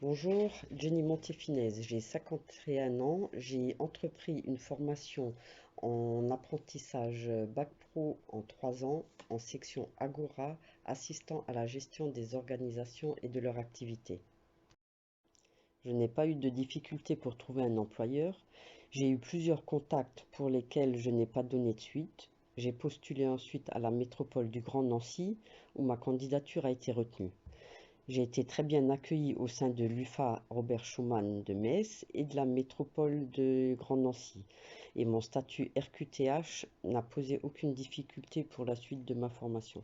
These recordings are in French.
Bonjour, Jenny Montefinez, j'ai 51 ans, j'ai entrepris une formation en apprentissage Bac Pro en 3 ans en section Agora, assistant à la gestion des organisations et de leur activité. Je n'ai pas eu de difficulté pour trouver un employeur. J'ai eu plusieurs contacts pour lesquels je n'ai pas donné de suite. J'ai postulé ensuite à la métropole du Grand Nancy où ma candidature a été retenue. J'ai été très bien accueilli au sein de l'UFA Robert Schuman de Metz et de la métropole de Grand Nancy. Et mon statut RQTH n'a posé aucune difficulté pour la suite de ma formation.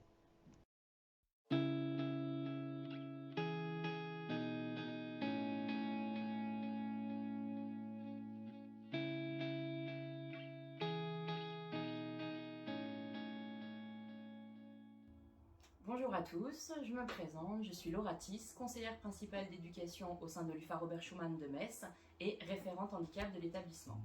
Bonjour à tous, je me présente, je suis Laura Tiss, conseillère principale d'éducation au sein de l'UFA Robert Schuman de Metz et référente handicap de l'établissement.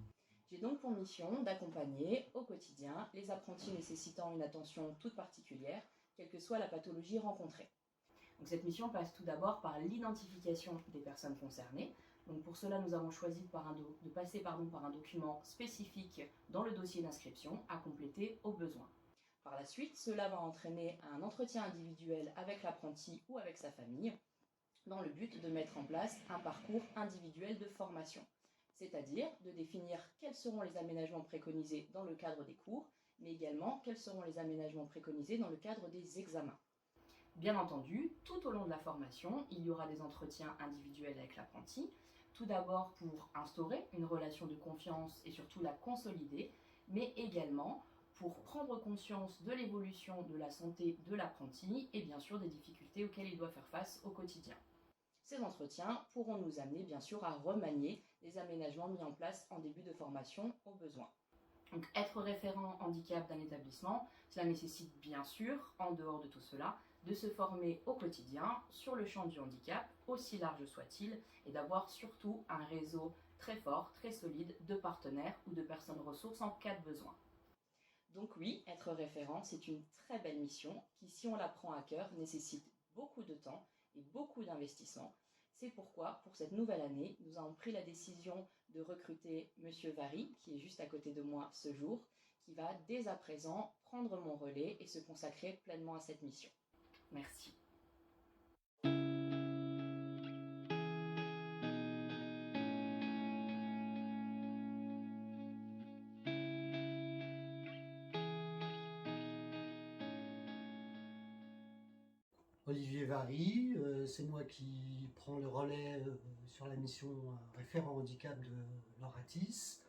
J'ai donc pour mission d'accompagner au quotidien les apprentis nécessitant une attention toute particulière, quelle que soit la pathologie rencontrée. Donc cette mission passe tout d'abord par l'identification des personnes concernées. Donc pour cela, nous avons choisi de passer par un document spécifique dans le dossier d'inscription à compléter au besoin. Par la suite, cela va entraîner un entretien individuel avec l'apprenti ou avec sa famille dans le but de mettre en place un parcours individuel de formation, c'est-à-dire de définir quels seront les aménagements préconisés dans le cadre des cours, mais également quels seront les aménagements préconisés dans le cadre des examens. Bien entendu, tout au long de la formation, il y aura des entretiens individuels avec l'apprenti, tout d'abord pour instaurer une relation de confiance et surtout la consolider, mais également pour prendre conscience de l'évolution de la santé de l'apprenti et bien sûr des difficultés auxquelles il doit faire face au quotidien. Ces entretiens pourront nous amener bien sûr à remanier les aménagements mis en place en début de formation au besoin. Donc être référent handicap d'un établissement, cela nécessite bien sûr, en dehors de tout cela, de se former au quotidien sur le champ du handicap, aussi large soit-il, et d'avoir surtout un réseau très fort, très solide de partenaires ou de personnes ressources en cas de besoin. Donc oui, être référent, c'est une très belle mission qui, si on la prend à cœur, nécessite beaucoup de temps et beaucoup d'investissement. C'est pourquoi, pour cette nouvelle année, nous avons pris la décision de recruter Monsieur Vary, qui est juste à côté de moi ce jour, qui va dès à présent prendre mon relais et se consacrer pleinement à cette mission. Merci. Olivier Vary, c'est moi qui prends le relais sur la mission référent handicap de Lauratis.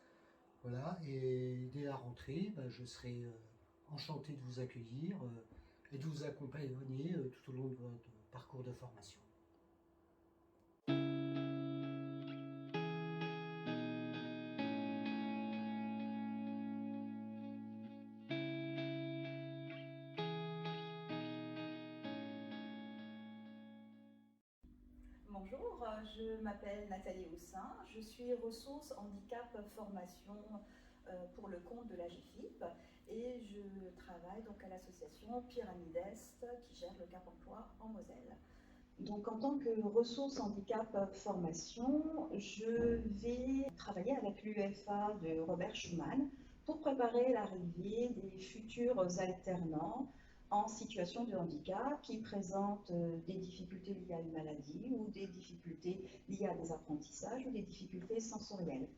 Voilà, et dès la rentrée, je serai enchanté de vous accueillir et de vous accompagner tout au long de votre parcours de formation. Bonjour, je m'appelle Nathalie Houssin, je suis ressource handicap formation pour le compte de la GFIP et je travaille donc à l'association Pyramide Est qui gère le Cap Emploi en Moselle. Donc en tant que ressource handicap formation, je vais travailler avec l'UFA de Robert Schuman pour préparer l'arrivée des futurs alternants en situation de handicap qui présentent des difficultés liées à une maladie ou des difficultés liées à des apprentissages ou des difficultés sensorielles.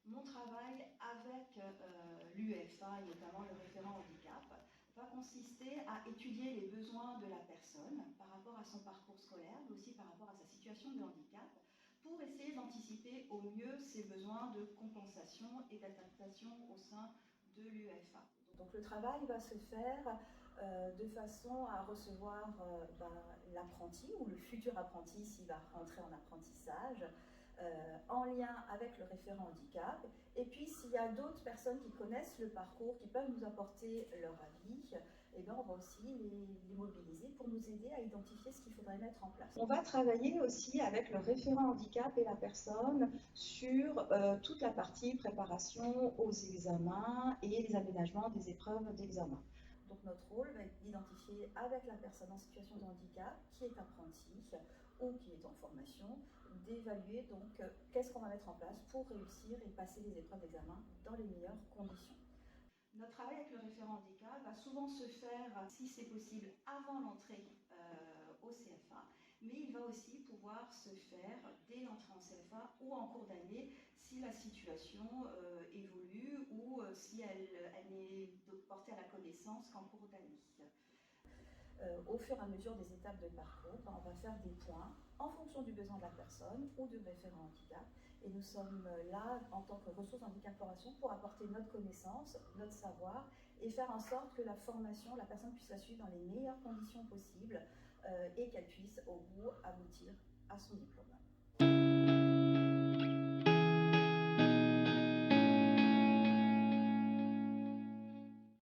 Mon travail avec l'UFA et notamment le référent handicap va consister à étudier les besoins de la personne par rapport à son parcours scolaire, mais aussi par rapport à sa situation de handicap, pour essayer d'anticiper au mieux ses besoins de compensation et d'adaptation au sein de l'UFA. Donc le travail va se faire de façon à recevoir l'apprenti ou le futur apprenti s'il va rentrer en apprentissage, en lien avec le référent handicap. Et puis s'il y a d'autres personnes qui connaissent le parcours, qui peuvent nous apporter leur avis, eh bien, on va aussi les mobiliser pour nous aider à identifier ce qu'il faudrait mettre en place. On va travailler aussi avec le référent handicap et la personne sur toute la partie préparation aux examens et les aménagements des épreuves d'examen. Donc notre rôle va être d'identifier avec la personne en situation de handicap qui est apprenti ou qui est en formation, d'évaluer donc qu'est-ce qu'on va mettre en place pour réussir et passer les épreuves d'examen dans les meilleures conditions. Notre travail avec le référent handicap va souvent se faire, si c'est possible, avant l'entrée au CFA, mais il va aussi pouvoir se faire dès l'entrée en CFA ou en cours d'année si la situation évolue ou si elle n'est portée à la connaissance qu'en cours d'année. Au fur et à mesure des étapes de parcours, on va faire des points en fonction du besoin de la personne ou du référent handicap. Et nous sommes là en tant que ressources handicap formation pour apporter notre connaissance, notre savoir et faire en sorte que la formation, la personne puisse la suivre dans les meilleures conditions possibles et qu'elle puisse au bout aboutir à son diplôme.